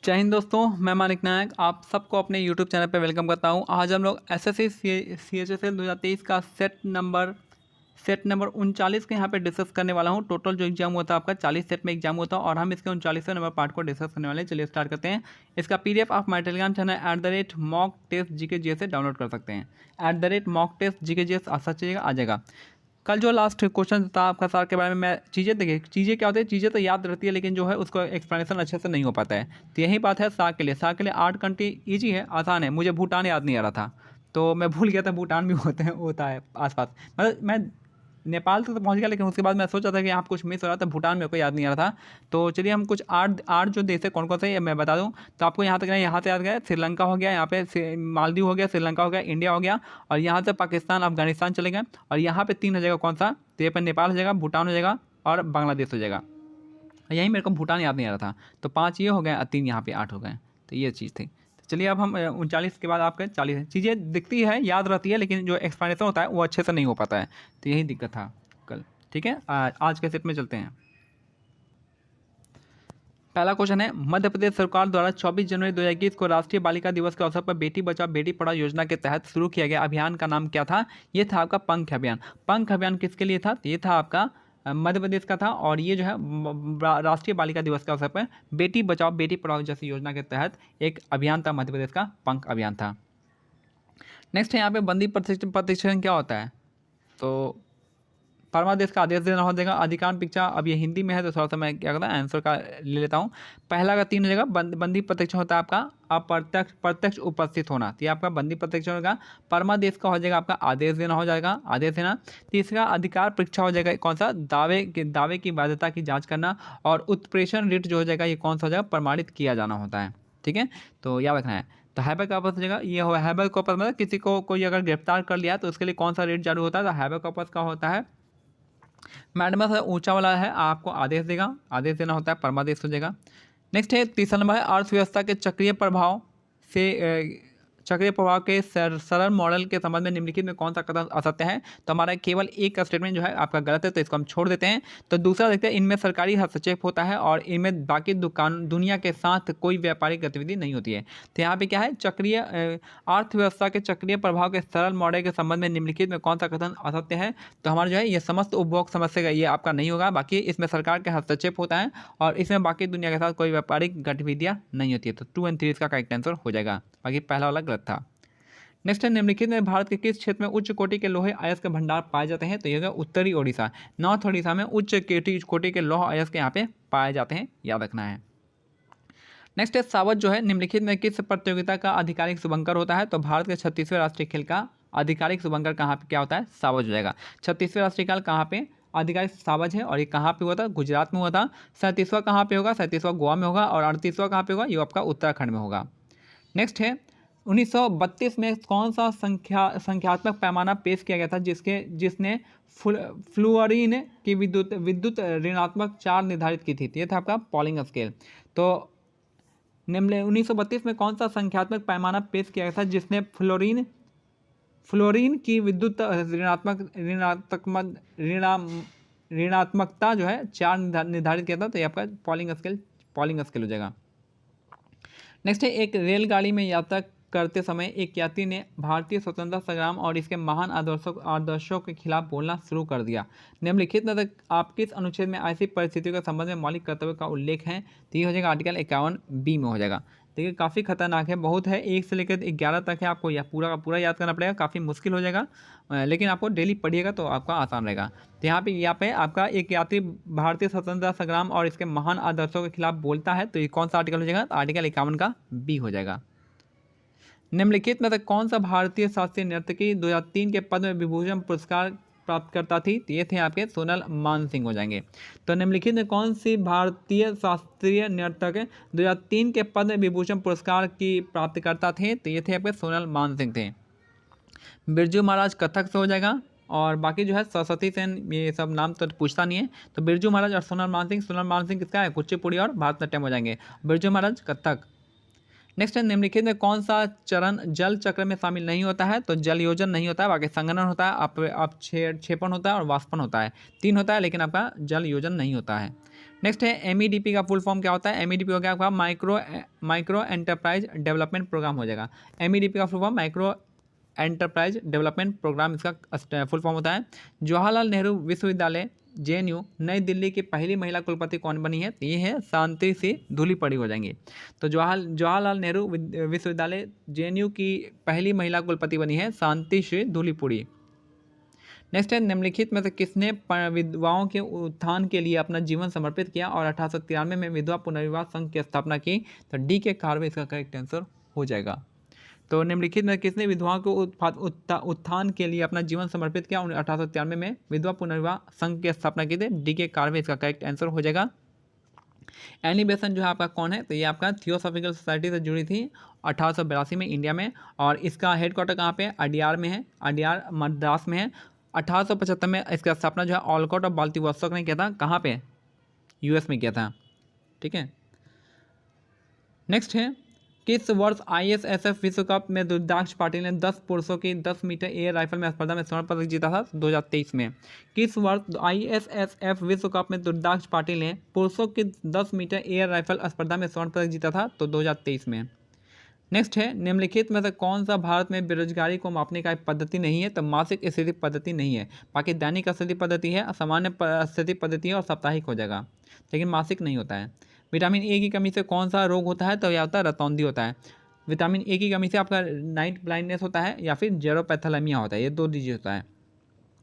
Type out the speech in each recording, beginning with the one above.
जय हिंद दोस्तों, मैं मानिक नायक आप सबको अपने यूट्यूब चैनल पे वेलकम करता हूं। आज हम लोग एसएससी CHSL 2023 का सेट नंबर 39 के यहाँ पे डिस्कस करने वाला हूं। टोटल जो एग्जाम होता है आपका 40 सेट में एग्जाम होता है और हम इसके 39वें नंबर पार्ट को डिस्कस करने वाले हैं। चलिए स्टार्ट करते हैं। इसका PDF आप माई टेलीग्राम चैनल @mockTestGKGS से डाउनलोड कर सकते हैं। @mockTestGKGS सर्च कीजिएगा, आ जाएगा। कल जो लास्ट क्वेश्चन था आपका सार के बारे में, मैं चीज़ें देखिए, चीज़ें क्या होती है, चीज़ें तो याद रहती है लेकिन जो है उसको एक्सप्लेनेशन अच्छे से नहीं हो पाता है। तो यही बात है साग के लिए। साग के लिए 8 कंट्री ईजी है, आसान है। मुझे भूटान याद नहीं आ रहा था तो मैं भूल गया था भूटान भी होता है आसपास। मतलब मैं नेपाल तक तो पहुंच गया लेकिन उसके बाद मैं सोचा था कि यहाँ कुछ मिस हो रहा था, भूटान मेरे को याद नहीं आ रहा था। तो चलिए हम कुछ आठ आठ जो देश है कौन कौन से मैं बता दूं। तो आपको यहाँ तक नहीं, यहाँ से याद गया श्रीलंका हो गया, यहाँ पे मालदीव हो गया, श्रीलंका हो गया, इंडिया हो गया, और यहाँ से पाकिस्तान अफगानिस्तान चले गए, और यहाँ पे 3 हो जाएगा कौन सा, तो ये पर नेपाल हो जाएगा, भूटान हो जाएगा और बांग्लादेश हो जाएगा। यही मेरे को भूटान याद नहीं आ रहा था। तो 5 ये हो गए और 3 यहाँ पे 8 हो गए। तो ये चीज़ थी। तो चलिए अब हम 39 के बाद आपके 40 चीज़ें दिखती है, याद रहती है, लेकिन जो एक्सप्लेनेशन होता है वो अच्छे से नहीं हो पाता है। तो यही दिक्कत था कल। ठीक है, आज के सेट में चलते हैं। पहला क्वेश्चन है, मध्य प्रदेश सरकार द्वारा 24 जनवरी 2021 को राष्ट्रीय बालिका दिवस के अवसर पर बेटी बचाओ बेटी पढ़ाओ योजना के तहत शुरू किया गया अभियान का नाम क्या था? ये था आपका पंख अभियान। पंख अभियान किसके लिए था? तो ये था आपका मध्य प्रदेश का था, और ये जो है राष्ट्रीय बालिका दिवस के अवसर पर बेटी बचाओ बेटी पढ़ाओ जैसी योजना के तहत एक अभियान था, मध्य प्रदेश का पंख अभियान था। नेक्स्ट है यहाँ पे बंदी प्रतिष्ठित क्या होता है? तो परमादेश का आदेश देना हो जाएगा। अधिकांश परीक्षा अब ये हिंदी में है तो थोड़ा सा मैं क्या करता हूँ आंसर का ले लेता हूँ। पहला का 3 हो जाएगा, बंदी प्रत्यक्ष होता है आपका अप्रत्यक्ष प्रत्यक्ष उपस्थित होना, तो ये आपका बंदी प्रत्यक्ष होगा। परमादेश का हो जाएगा आपका आदेश देना हो जाएगा, आदेश देना। तीसरा अधिकार परीक्षा हो जाएगा कौन सा, दावे की वैधता की जाँच करना। और उत्प्रेषण रिट जो हो जाएगा ये कौन सा हो जाएगा, प्रमाणित किया जाना होता है। ठीक है, तो याद रखना है। तो हैबर कॉर्पस हो जाएगा, ये हो हैबर कॉर्पस मतलब किसी को कोई अगर गिरफ्तार कर लिया तो उसके लिए कौन सा रेट जारी होता है, तो हैबर कॉर्पस का होता है मैडम से ऊंचा वाला है, आपको आदेश देगा, आदेश देना होता है, परमादेश हो जाएगा। नेक्स्ट है 3रा नंबर है, अर्थव्यवस्था के चक्रीय प्रभाव के सरल मॉडल के संबंध में निम्नलिखित में कौन सा कथन असत्य है? तो हमारा केवल एक स्टेटमेंट जो है आपका गलत है, तो इसको हम छोड़ देते हैं। तो दूसरा देखते हैं, इनमें सरकारी हस्तक्षेप होता है और इनमें बाकी दुनिया के साथ कोई व्यापारिक गतिविधि नहीं होती है। तो यहाँ पे क्या है, चक्रीय अर्थव्यवस्था के चक्रीय प्रभाव के सरल मॉडल के संबंध में निम्नलिखित में कौन सा कथन असत्य है? तो हमारा जो है ये समस्त उपभोग समस्या का ये आपका नहीं होगा। बाकी इसमें सरकार के हस्तक्षेप होता है और इसमें बाकी दुनिया के साथ कोई व्यापारिक गतिविधियाँ नहीं होती है। तो 2 और 3 इसका करेक्ट आंसर हो जाएगा, बाकी पहला वाला गलत था। नेक्स्ट है, निम्नलिखित में भारत के किस क्षेत्र में उच्च कोटि के लोहे अयस्क के भंडार पाए जाते हैं? तो ये होगा उत्तरी ओडिशा। नॉर्थ ओडिशा में उच्च कोटि के लौह अयस्क यहाँ पे पाए जाते हैं, याद रखना है। नेक्स्ट है, सावज जो है निम्नलिखित में किस प्रतियोगिता का आधिकारिक शुभंकर होता है? तो भारत के 36वें राष्ट्रीय खेल का आधिकारिक शुभंकर कहाँ पे क्या होता है? सावज हो जाएगा। 36वें राष्ट्रीय खेल कहाँ पे आधिकारिक सावज है और ये कहाँ पे हुआ था? गुजरात में हुआ था। 37वां कहाँ पे होगा? 37वां गोवा में होगा, और 38वां कहाँ पे होगा? ये आपका उत्तराखंड में होगा। नेक्स्ट है, 1932 में कौन सा संख्यात्मक पैमाना पेश किया गया था जिसने फ्लूअरीन की विद्युत ऋणात्मक चार्ज निर्धारित की थी? तो ये था आपका पॉलिंग स्केल। तो निम्न 1932 में कौन सा संख्यात्मक पैमाना पेश किया गया था जिसने फ्लोरीन की विद्युत ऋणात्मकता जो है चार्ज निर्धारित किया था? तो ये आपका पॉलिंग स्केल हो जाएगा। नेक्स्ट है, एक रेलगाड़ी में यात्रा करते समय एक यात्री ने भारतीय स्वतंत्रता संग्राम और इसके महान आदर्शों के खिलाफ बोलना शुरू कर दिया। निम्नलिखित में आप किस अनुच्छेद में ऐसी परिस्थितियों के संबंध में मौलिक कर्तव्य का उल्लेख है? तो ये हो जाएगा आर्टिकल 51B में हो जाएगा। देखिए काफ़ी खतरनाक है, बहुत है, 1 से लेकर 11 तक है, आपको यह पूरा का पूरा याद करना पड़ेगा, काफ़ी मुश्किल हो जाएगा, लेकिन आपको डेली पढ़िएगा तो आपका आसान रहेगा। तो यहाँ पे आपका एक यात्री भारतीय स्वतंत्रता संग्राम और इसके महान आदर्शों के खिलाफ बोलता है, तो ये कौन सा आर्टिकल हो जाएगा? तो आर्टिकल 51 का B हो जाएगा। निम्नलिखित में से कौन सा भारतीय शास्त्रीय नर्तकी 2003 के पद्म विभूषण पुरस्कार प्राप्त करता थी? तो ये थे आपके सोनल मानसिंह हो जाएंगे। तो निम्नलिखित में कौन सी भारतीय शास्त्रीय नर्तक 2003 के पद्म विभूषण पुरस्कार की प्राप्त करता थे? तो ये थे आपके सोनल मानसिंह थे। बिरजू महाराज कथक से हो जाएगा, और बाकी जो है सरस्वती सेन, ये सब नाम तो पूछता नहीं है। तो बिरजू महाराज और सोनल मानसिंह किसका है? कुचिपुड़ी और भरतनाट्यम हो जाएंगे। बिरजू महाराज कथक। नेक्स्ट है, निम्नलिखित में कौन सा चरण जल चक्र में शामिल नहीं होता है? तो जल योजन नहीं होता है, बाकी संघनन होता है, अपक्षेपण होता है और वाष्पन होता है। 3 होता है लेकिन आपका जल योजन नहीं होता है। नेक्स्ट है MEDP का फुल फॉर्म क्या होता है। MEDP हो गया आपका माइक्रो एंटरप्राइज डेवलपमेंट प्रोग्राम हो जाएगा। MEDP का full form micro enterprise development program इसका फुल फॉर्म होता है। जवाहरलाल नेहरू विश्वविद्यालय JNU नई दिल्ली की पहली महिला कुलपति कौन बनी है, तो ये है शांति सी धूलीपड़ी हो जाएंगी। तो जवाहरलाल नेहरू विश्वविद्यालय JNU की पहली महिला कुलपति बनी है शांति श्री धूलीपुड़ी। नेक्स्ट है निम्नलिखित में से किसने विधवाओं के उत्थान के लिए अपना जीवन समर्पित किया और 1893 में विधवा पुनर्विवाह संघ की स्थापना की, तो डी के कार्वे इसका करेक्ट आंसर हो जाएगा। तो निम्नलिखित में किसने विधवाओं को उत्थान के लिए अपना जीवन समर्पित किया, 1893 में विधवा पुनर्विवाह संघ की स्थापना की थी, डी के कार्वे इसका करेक्ट आंसर हो जाएगा। एनी बेसेंट जो है आपका कौन है, तो ये आपका थियोसॉफिकल सोसाइटी से जुड़ी थी 1882 में इंडिया में, और इसका हेडक्वार्टर कहाँ पे, अडियार में है, अडियार मद्रास में है। 1875 में इसका स्थापना जो है ऑलकॉट ऑफ बाल्टिवोस्तोक ने किया था, कहाँ पे, US में किया था। ठीक है, नेक्स्ट है किस वर्ष ISSF विश्व कप में रुद्राक्ष पाटिल ने 10 पुरुषों की 10 मीटर एयर राइफल में स्पर्धा में स्वर्ण पदक जीता था, 2023 में। किस वर्ष ISSF विश्व कप में रुद्राक्ष पाटिल ने पुरुषों की 10 मीटर एयर राइफल स्पर्धा में स्वर्ण पदक जीता था, तो 2023 में। नेक्स्ट है निम्नलिखित में से कौन सा भारत में बेरोजगारी को मापने का एक पद्धति नहीं है, तो मासिक स्थिति पद्धति नहीं है। बाकी दैनिक स्थिति पद्धति है, सामान्य स्थिति पद्धति है और साप्ताहिक हो जाएगा, लेकिन मासिक नहीं होता है। विटामिन ए की कमी से कौन सा रोग होता है, तो यह होता है रतौंधी होता है। विटामिन ए की कमी से आपका नाइट ब्लाइंडनेस होता है या फिर जेरोपैथोलेमिया होता है, ये 2 डिजीज होता है।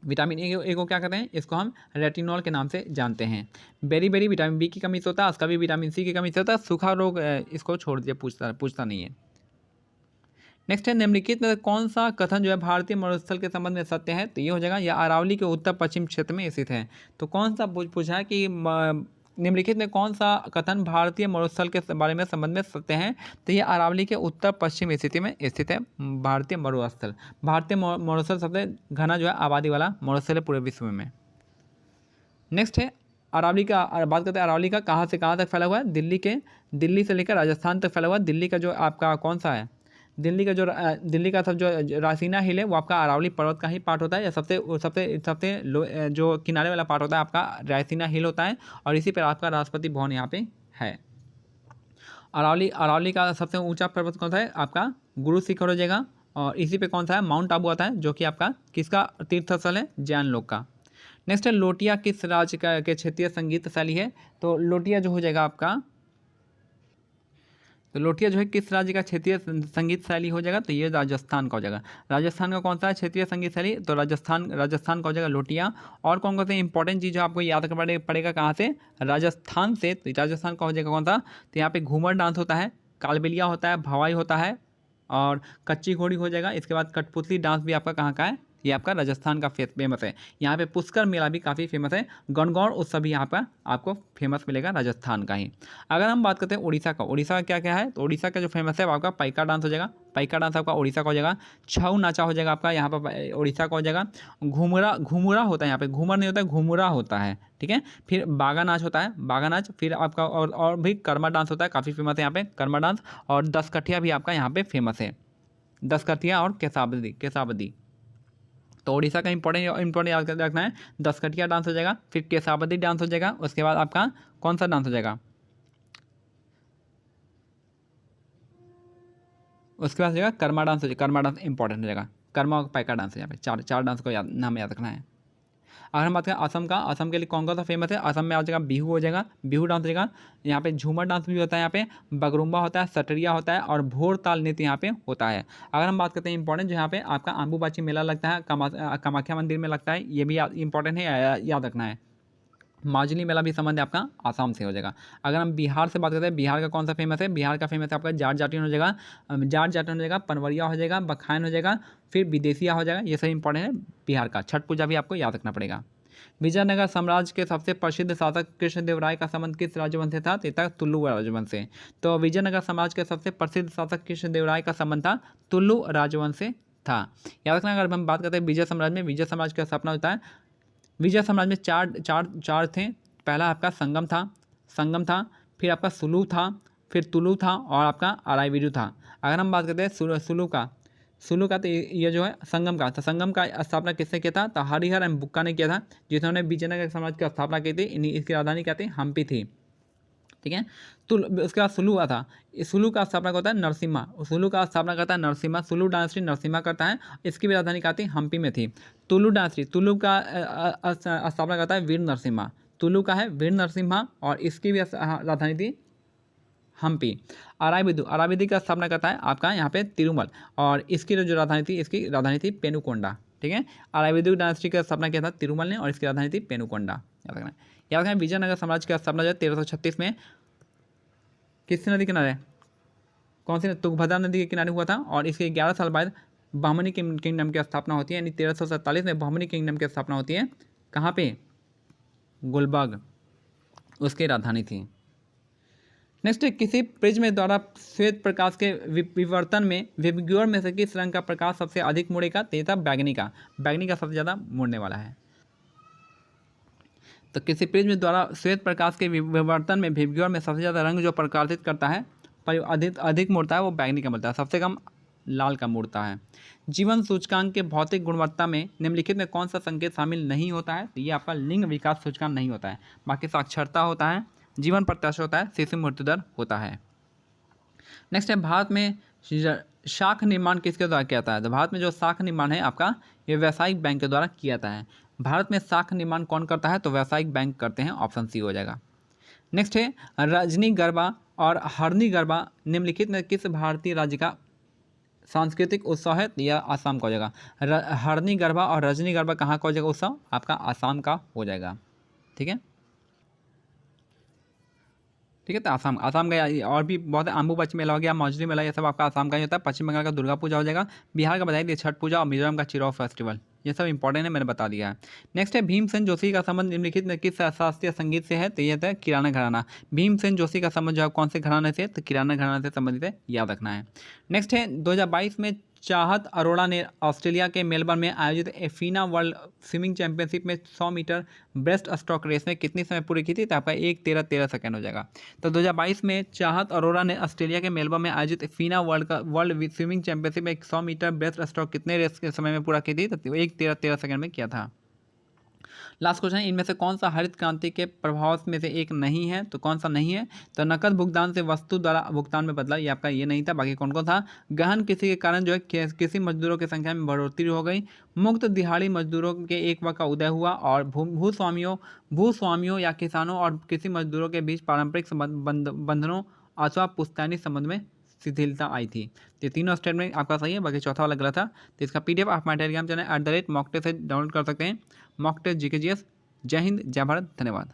विटामिन ए को क्या कहते हैं, इसको हम रेटिनॉल के नाम से जानते हैं। बेरी विटामिन बी की कमी से होता है, उसका भी विटामिन सी की कमी से होता है। सूखा रोग इसको छोड़ दिया, पूछता नहीं है। नेक्स्ट है निम्नलिखित में कौन सा कथन जो है भारतीय मरुस्थल के संबंध में सत्य है, तो ये हो जाएगा यह अरावली के उत्तर पश्चिम क्षेत्र में स्थित है। तो कौन सा पूछा है कि निम्नलिखित में कौन सा कथन भारतीय मरुस्थल के बारे में संबंध में सत्य है, तो ये अरावली के उत्तर पश्चिम स्थिति में स्थित है भारतीय मरुस्थल। भारतीय मरुस्थल सबसे घना जो है आबादी वाला मरुस्थल है पूरे विश्व में। नेक्स्ट है अरावली का, बात करते हैं अरावली का कहाँ से कहाँ तक फैला हुआ है, दिल्ली से लेकर राजस्थान तक फैला हुआ है। दिल्ली का जो आपका कौन सा है, दिल्ली का सब जो रासीना हिल है वो आपका अरावली पर्वत का ही पार्ट होता है, या सबसे जो किनारे वाला पार्ट होता है आपका रासीना हिल होता है, और इसी पर आपका राष्ट्रपति भवन यहाँ पे है। अरावली का सबसे ऊंचा पर्वत कौन सा है, आपका गुरु शिखर हो जाएगा, और इसी पे कौन सा है, माउंट आबू आता है, जो कि आपका किसका तीर्थ स्थल है, जैन लोग का। नेक्स्ट है लोटिया किस राज्य के क्षेत्रीय संगीत शैली है, तो लोटिया जो हो जाएगा आपका, तो लोटिया जो है किस राज्य का क्षेत्रीय संगीत शैली हो जाएगा, तो ये राजस्थान का हो जाएगा। राजस्थान का कौन सा है क्षेत्रीय संगीत शैली, तो राजस्थान का हो जाएगा लोटिया। और कौन से इंपॉर्टेंट चीज़ जो आपको याद करना पड़ेगा कहाँ से, राजस्थान से, तो राजस्थान का हो जाएगा कौन सा, तो यहाँ पे घूमर डांस होता है, कालबेलिया होता है, भवाई होता है, और कच्ची घोड़ी हो जाएगा। इसके बाद कठपुतली डांस भी आपका कहाँ का है, ये आपका राजस्थान का फेमस है। यहाँ पे पुष्कर मेला भी काफ़ी फेमस है, गणगौर उत्सव भी यहाँ पर आपको फेमस मिलेगा राजस्थान का ही। अगर हम बात करते हैं उड़ीसा का क्या क्या है, तो उड़ीसा का जो फेमस है वो आपका पाइका डांस हो जाएगा, पाइका डांस आपका उड़ीसा का हो जाएगा। छऊ नाचा हो जाएगा आपका यहाँ पर उड़ीसा का हो जाएगा। घूमरा होता है, यहाँ पे घूमर नहीं होता है, घूमरा होता है, ठीक है। फिर बागा नाच होता है, बागा नाच। फिर आपका और भी कर्मा डांस होता है, काफ़ी फेमस है यहाँ पे कर्मा डांस। और दसकठिया भी आपका यहाँ पे फेमस है, दसकठिया और केसावदी। तो उड़ीसा का इंपॉर्टेंट याद रखना है, दसकठिया डांस हो जाएगा, फिर केसावदी डांस हो जाएगा, उसके बाद आपका कौन सा डांस हो जाएगा, उसके बाद हो जाएगा कर्मा डांस हो जाएगा। कर्मा डांस इंपॉर्टेंट हो जाएगा, कर्मा और पाइका डांस है, यहाँ पे चार डांस को नाम याद रखना है। अगर हम बात करें असम के लिए कौन सा फेमस है, असम में आ जाएगा बिहू हो जाएगा, बिहू डांस हो जाएगा। यहाँ पे झूमर डांस भी होता है, यहाँ पे बगरुम्बा होता है, सटरिया होता है, और भोर ताल नृत्य यहाँ पे होता है। अगर हम बात करते हैं इंपॉर्टेंट, जो यहाँ पे आपका अम्बुबाची मेला लगता है, कामाख्या मंदिर में लगता है, ये भी इंपॉर्टेंट है, याद रखना है। माजुली मेला भी संबंध आपका आसाम से हो जाएगा। अगर हम बिहार से बात करते हैं, बिहार का कौन सा फेमस है, बिहार का फेमस है आपका जाट जाटिन हो जाएगा, पनवरिया हो जाएगा, बखान हो जाएगा, फिर विदेशिया हो जाएगा। ये सब इंपॉर्टेंट है बिहार का। छठ पूजा भी आपको याद रखना पड़ेगा। विजयनगर साम्राज्य के सबसे प्रसिद्ध शासक कृष्णदेवराय का संबंध किस राजवंश से था, तो तुलु राजवंश से। तो विजयनगर साम्राज्य के सबसे प्रसिद्ध शासक कृष्णदेवराय का संबंध था तुलु राजवंश से था। याद रखना। अगर हम बात करते हैं विजय साम्राज्य का स्थापना होता है, विजय साम्राज्य में चार थे। पहला आपका संगम था, फिर आपका सुलू था, फिर तुलु था, और आपका अराईवीरू था। अगर हम बात करते हैं सुलू का, सुलू का तो ये जो है संगम का था। संगम का स्थापना किसने किया था? तो हरिहर एंड बुक्का ने किया था, जिन्होंने विजयनगर साम्राज्य की स्थापना की थी। इसकी राजधानी क्या थी? हम्पी थी। ठीक है। तो उसके बाद सुलू हुआ था। सुलू का स्थापना करता है नरसिम्हा। सुलू का स्थापना करता है नरसिम्हा। सुलू डायनेस्टी नरसिम्हा करता है। इसकी भी राजधानी क्या थी? हम्पी में थी। तुलु डायनेस्टी, तुलु का स्थापना करता है वीर नरसिम्हा। तुलु का है वीर नरसिम्हा और इसकी भी राजधानी थी हम्पी। अराबिदु, अराबिदी का स्थापना करता है आपका यहाँ पे तिरुमल और इसकी जो राजधानी थी, इसकी राजधानी थी पेनुकोंडा। ठीक है। अराबिदु डायनेस्टी का स्थापना किया था तिरुमल ने और इसकी राजधानी थी पेनुकोंडा। याद रखना। याद रखना विजयनगर साम्राज्य की स्थापना जो है 1336 में किस नदी किनारे, कौन सी? तुंगभद्रा नदी के किनारे हुआ था और इसके 11 साल बाद बहमनी किंगडम की स्थापना होती है। यानी 1347 में बहमनी किंगडम की स्थापना होती है। कहाँ पे? गुलबर्ग उसकी राजधानी थी। नेक्स्ट है, किसी प्रिज्म द्वारा श्वेत प्रकाश के विवर्तन में विबग्योर में से किस रंग का प्रकाश सबसे अधिक मुड़ेगा? तो ये था बैगनी का। बैगनी का सबसे ज़्यादा मुड़ने वाला है। तो किसी प्रिज्म द्वारा श्वेत प्रकाश के विवर्तन में विबग्योर में सबसे ज़्यादा रंग जो प्रकाशित करता है, पर अधिक मुड़ता है, वो बैगनी का मिलता है। सबसे कम लाल का मुड़ता है। जीवन सूचकांक के भौतिक गुणवत्ता में निम्नलिखित में कौन सा संकेत शामिल नहीं होता है? तो ये आपका लिंग विकास सूचकांक नहीं होता है। बाकी साक्षरता होता है, जीवन प्रत्याशा होता है, शिशु मृत्यु दर होता है। नेक्स्ट है, भारत में शाख निर्माण किसके द्वारा किया जाता है? तो भारत में जो शाख निर्माण है आपका, ये व्यावसायिक बैंक के द्वारा किया जाता है। भारत में शाख निर्माण कौन करता है? तो व्यावसायिक बैंक करते हैं। ऑप्शन सी हो जाएगा। नेक्स्ट है, रजनी गरबा और हरनी गरबा निम्नलिखित में किस भारतीय राज्य का सांस्कृतिक उत्सव है? या आसाम का हो जाएगा। हरनी गरबा और रजनी गरबा कहाँ का हो जाएगा उत्सव? आपका आसाम का हो जाएगा। ठीक है। ठीक है। तो आसाम का और भी बहुत अम्बुबाची मेला हो गया, मौजरी मेला, ये सब आपका आसाम का ही होता है। पश्चिम बंगाल का दुर्गा पूजा हो जाएगा। बिहार का बताइए दिए छठ पूजा और मिजोरम का चिरौ फेस्टिवल। ये सब इंपॉर्टेंट है, मैंने बता दिया है। नेक्स्ट है, भीमसेन जोशी का संबंध निम्नलिखित में किस शास्त्रीय संगीत से है? तो ये था किराना घराना। भीमसेन जोशी का संबंध जो है कौन से घराने से? तो किराना घराना से संबंधित है, याद रखना है। नेक्स्ट है, 2022 में चाहत अरोड़ा ने ऑस्ट्रेलिया के मेलबर्न में आयोजित एफिना वर्ल्ड स्विमिंग चैंपियनशिप में 100 मीटर ब्रेस्ट स्ट्रोक रेस में कितनी समय पूरी की थी? तो आपका 1:13:13 सेकंड हो जाएगा। तो 2022 में चाहत अरोड़ा ने ऑस्ट्रेलिया के मेलबर्न में आयोजित एफिना वर्ल्ड स्विमिंग चैंपियनशिप में 100 मीटर ब्रेस्ट स्ट्रोक कितने रेस के समय में पूरा की थी? तो 1:13:13 सेकंड में किया था। लास्ट क्वेश्चन है, इनमें से कौन सा हरित क्रांति के प्रभाव में से एक नहीं है? तो कौन सा नहीं है? तो नकद भुगतान से वस्तु द्वारा भुगतान में बदलाव, ये आपका ये नहीं था। बाकी कौन कौन था? गहन किसी के कारण जो है किसी मजदूरों की संख्या में बढ़ोतरी हो गई, मुक्त दिहाड़ी मजदूरों के एक वर्ग का उदय हुआ और भूस्वामियों या किसानों और किसी मजदूरों के बीच पारंपरिक बंधनों अथवा पुश्तैनी संबंध में शिथिलता आई थी। तो ये तीनों स्टेटमेंट आपका सही है, बाकी चौथा वाला गलत था। तो इसका PDF आप हमारे टेलीग्राम चैनल @mocktail से डाउनलोड कर सकते हैं। Mock test GK GS। जय हिंद, जय भारत, धन्यवाद।